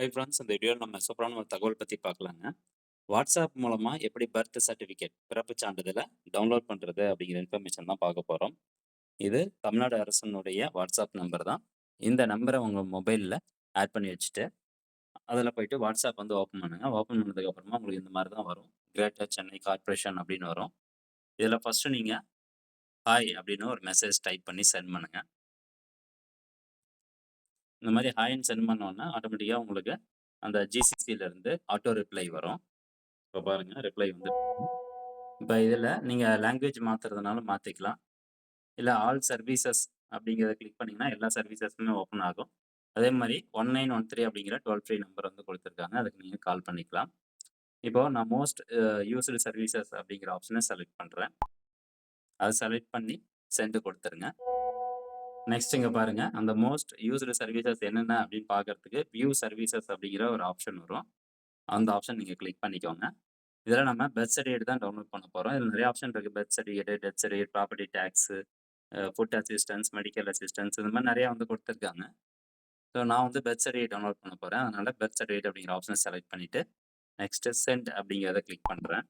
Hi friends, இந்த வீடியோவில் நம்ம சூப்பரான ஒரு தகவல் பற்றி பார்க்கலாங்க. வாட்ஸ்அப் மூலமாக எப்படி பர்த் சர்டிஃபிகேட் பிறப்பு சான்றிதழை டவுன்லோட் பண்ணுறது அப்படிங்கிற இன்ஃபர்மேஷன் தான் பார்க்க போகிறோம். இது தமிழ்நாடு அரசினுடைய வாட்ஸ்அப் நம்பர் தான். இந்த நம்பரை உங்கள் மொபைலில் ஆட் பண்ணி வச்சுட்டு அதில் போயிட்டு வாட்ஸ்அப் வந்து ஓப்பன் பண்ணுங்க. ஓப்பன் பண்ணதுக்கப்புறமா உங்களுக்கு இந்த மாதிரி தான் வரும். கிரேட்டர் சென்னை கார்ப்பரேஷன் அப்படின்னு வரும். இதில் ஃபஸ்ட்டு நீங்கள் ஹாய் அப்படின்னு ஒரு மெசேஜ் டைப் பண்ணி சென்ட் பண்ணுங்கள். இந்த மாதிரி ஹாய்ன்னு சென்ட் பண்ணோன்னா ஆட்டோமேட்டிக்காக உங்களுக்கு அந்த ஜிசிசியிலேருந்து ஆட்டோ ரிப்ளை வரும். இப்போ பாருங்க ரிப்ளை வந்து இப்போ இதில் நீங்கள் லாங்குவேஜ் மாற்றுறதுனாலும் மாற்றிக்கலாம். இல்லை ஆல் சர்வீசஸ் அப்படிங்கிறத கிளிக் பண்ணிங்கன்னா எல்லா சர்வீசஸுமே ஓப்பன் ஆகும். அதே மாதிரி 1913 அப்படிங்கிற டோல் ஃப்ரீ நம்பர் வந்து கொடுத்துருக்காங்க. அதுக்கு நீங்கள் கால் பண்ணிக்கலாம். இப்போது நான் மோஸ்ட் யூஸ்டு சர்வீசஸ் அப்படிங்கிற ஆப்ஷனை செலக்ட் பண்ணுறேன். அதை செலக்ட் பண்ணி சென்ட் கொடுத்துருங்க. நெக்ஸ்ட் இங்கே பாருங்கள், அந்த மோஸ்ட் யூஸ்டு சர்வீசஸ் என்னென்ன அப்படின்னு பார்க்கறதுக்கு வியூ சர்வீசஸ் அப்படிங்கிற ஒரு ஆப்ஷன் வரும். அந்த ஆப்ஷன் நீங்கள் கிளிக் பண்ணிக்கோங்க. இதில் நம்ம பர்த் சர்டிஃபிகேட் தான் டவுன்லோட் பண்ண போகிறோம். இதில் நிறைய ஆப்ஷன் இருக்குது. Birth certificate, death certificate, property tax, food assistance, medical assistance இந்த மாதிரி நிறையா வந்து கொடுத்துருக்காங்க. ஸோ நான் வந்து பர்த் சர்டிஃபிகேட் டவுன்லோட் பண்ண போகிறேன். அதனால் பர்த் சர்டிஃபிகேட் அப்படிங்கிற ஆப்ஷனை செலக்ட் பண்ணிவிட்டு நெக்ஸ்ட்டு சென்ட் அப்படிங்கிறத கிளிக் பண்ணுறேன்.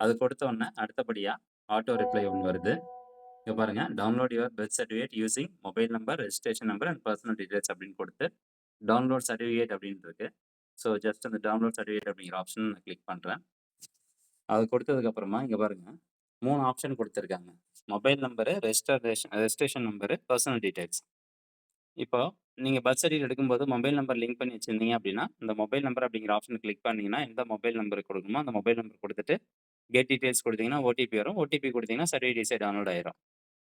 அது கொடுத்த உடனே அடுத்தபடியாக ஆட்டோ ரிப்ளை ஒன்று வருது. இங்கே பாருங்கள், download your birth certificate using mobile number, registration number and personal details அப்படின்னு கொடுத்து டவுன்லோட் சர்டிஃபிகேட் அப்படின்னு இருக்கு. ஸோ ஜஸ்ட் அந்த டவுன்லோட் சர்டிஃபிகேட் அப்படிங்கிற ஆப்ஷன் நான் கிளிக் பண்ணுறேன். அது கொடுத்ததுக்கப்புறமா இங்கே பாருங்க 3 ஆப்ஷன் கொடுத்துருக்காங்க. Mobile number, registration number, personal details. இப்போ நீங்கள் பர்த் சர்டிஃபிகேட் எடுக்கும்போது மொபைல் நம்பர் லிங்க் பண்ணி வச்சிருந்தீங்க அப்படின்னா, இந்த மொபைல் நம்பர் அப்படிங்கிற ஆப்ஷன் கிளிக் பண்ணீங்கன்னா, எந்த மொபைல் நம்பருக்கு கொடுக்கணுமோ அந்த மொபைல் நம்பர் கொடுத்துட்டு கெட் டீடைல்ஸ் கொடுத்தீங்கன்னா ஓடிபி வரும். ஓடிபி கொடுத்தீங்கன்னா சர்டிஃபிகேட் ஈஸியாக டவுன்லோட் ஆயிரும்.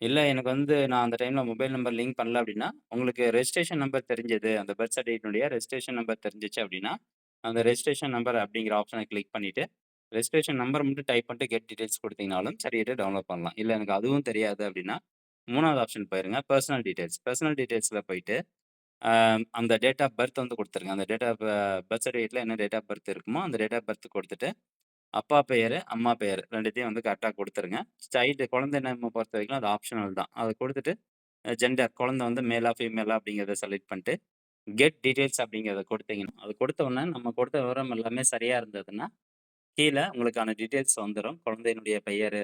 இல்ல எனக்கு வந்து நான் அந்த டைம்ல மொபைல் நம்பர் லிங்க் பண்ணல அப்படின்னா, உங்களுக்கு ரெஜிஸ்ட்ரேஷன் நம்பர் தெரிஞ்சது, அந்த பர்த் சர்டிஃபிகேட்னுடைய ரெஜிஸ்ட்ரேஷன் நம்பர் தெரிஞ்சுச்சு அப்படின்னா, அந்த ரெஜிஸ்ட்ரேஷன் நம்பர் அப்படிங்கிற ஆப்ஷனை கிளிக் பண்ணிட்டு, ரெஜிஸ்ட்ரேஷன் நம்பர் மட்டும் டைப் பண்ணிட்டு கெட் டீடைல்ஸ் கொடுத்தீங்கனாலும் சர்டிஃபிகேட்ட டவுன்லோட் பண்ணலாம். இல்ல எனக்கு அதுவும் தெரியாது அப்படின்னா, 3வது ஆப்ஷன் போயிருங்க. Personal details. பர்சனல் டீடைல்ஸ்ல போயிட்டு, அ அந்த டேட் ஆஃப் பர்த் வந்து குடுத்துருங்க. அந்த டேட் ஆஃப் பர்த் சர்டிஃபிகேட்ல என்ன டேட் ஆஃப் பர்த் இருக்குமோ, அந்த டேட் ஆஃப் பர்த் குடுத்துட்டு, அப்பா பெயரு, அம்மா பெயரு 2த்தையும் வந்து கரெக்ட்டா குடுத்துருங்க. குழந்தை நேம பொறுத்தவரைக்கும் அது ஆப்ஷனல் தான். அத குடுத்துட்டு ஜெண்டர் குழந்தை வந்து மேலா, ஃபீமேலா அப்படிங்கிறத செலக்ட் பண்ணிட்டு, கெட் டீடைல்ஸ் அப்படிங்கிறத கொடுத்தீங்கன்னா, அது கொடுத்த உடனே நம்ம கொடுத்த விவரம் எல்லாமே சரியா இருந்ததுன்னா, கீழ உங்களுக்கான டீடைல்ஸ் வந்துரும். குழந்தையினுடைய பெயரு,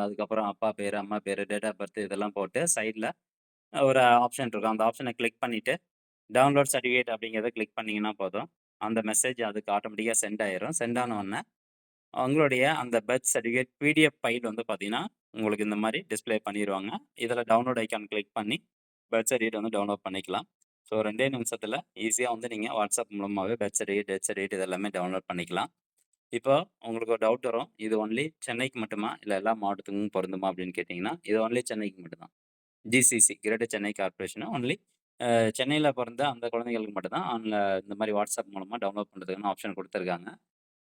அதுக்கப்புறம் அப்பா பேரு, அம்மா பேரு, டேட் ஆஃப் பர்த் இதெல்லாம் போட்டு சைட்ல ஒரு ஆப்ஷன் இருக்கும். அந்த ஆப்ஷன கிளிக் பண்ணிட்டு, டவுன்லோட் சர்டிஃபிகேட் அப்படிங்கிறத கிளிக் பண்ணீங்கன்னா போதும். அந்த மெசேஜ் அதுக்கு ஆட்டோமேட்டிக்கா சென்ட் ஆயிரும். சென்ட் ஆன உடனே உங்களுடைய அந்த பர்த் சர்டிஃபிகேட் பிடிஎஃப் ஃபைல் வந்து பார்த்தீங்கன்னா, உங்களுக்கு இந்த மாரி டிஸ்ப்ளே பண்ணிருவாங்க. இதில டவுன்லோட் ஐகான் கிளிக் பண்ணி பர்த் சர்டிஃபிகேட் வந்து டவுன்லோட் பண்ணிக்கலாம். ஸோ 2டே நிமிஷத்தில ஈஸியா வந்து நீங்க வாட்ஸ்அப் மூலமாவே பர்த் சர்டிஃபிகேட், டெத் சர்டிஃபிகேட் இது எல்லாமே டவுன்லோட் பண்ணிக்கலாம். இப்போ உங்களுக்கு ஒரு டவுட் வரும். இது ஒன்லி சென்னைக்கு மட்டுமா? இல்ல எல்லா மாவட்டத்துக்கும் பொருந்துமா? அப்படின்னு கேட்டீங்கன்னா, இது ஒன்லி சென்னைக்கு மட்டும் தான். GCC greater Chennai corporation only சென்னையில பொறந்த அந்த குழந்தைகளுக்கு மட்டும் தான் இந்த மாரி வாட்ஸ்அப் மூலமா டவுன்லோட் பண்றதுக்கான ஆப்ஷன் குடுத்துருக்காங்க.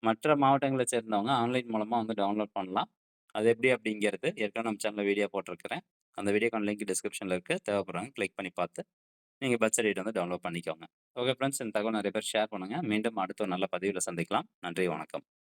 மற்ற மாவட்டங்கள சேர்ந்தவங்க ஆன்லைன் மூலமா வந்து டவுன்லோட் பண்ணலாம். அது எப்படி அப்படிங்கிறது ஏற்கனவே நம்ம சேனல்ல வீடியோ போட்டிருக்கிறேன். அந்த வீடியோக்கான லிங்க் டிஸ்கிரிப்ஷன்ல இருக்கு. தேவைப்படுறவங்க கிளிக் பண்ணி பார்த்து, நீங்க பர்த் சர்டிஃபிகேட் வந்து டவுன்லோட் பண்ணிக்கோங்க. ஓகே ஃப்ரெண்ட்ஸ், இந்த தகவல் நிறைய பேர் ஷேர் பண்ணுங்க. மீண்டும் அடுத்த ஒரு நல்ல பதிவில சந்திக்கலாம். நன்றி, வணக்கம்.